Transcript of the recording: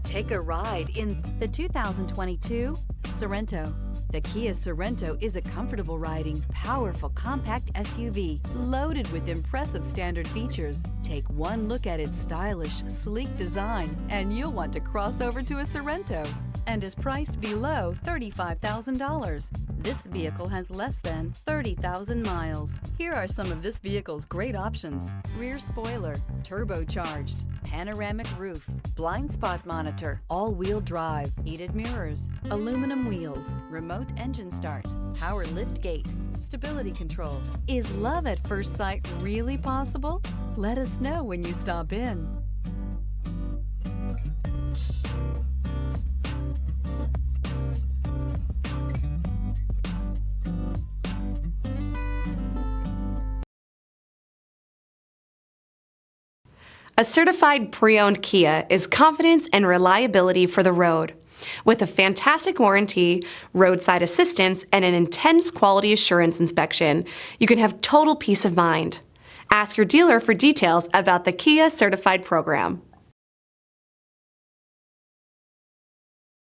Take a ride in the 2022 Sorento. The Kia Sorento is a comfortable riding, powerful compact SUV loaded with impressive standard features. Take one look at its stylish, sleek design and you'll want to cross over to a Sorento, and is priced below $35,000. This vehicle has less than 30,000 miles. Here are some of this vehicle's great options: rear spoiler, turbocharged, panoramic roof, blind spot monitor, all-wheel drive, heated mirrors, aluminum wheels, remote engine start, power lift gate, stability control. Is love at first sight really possible? Let us know when you stop in. A certified pre-owned Kia is confidence and reliability for the road. With a fantastic warranty, roadside assistance, and an intense quality assurance inspection, you can have total peace of mind. Ask your dealer for details about the Kia Certified program.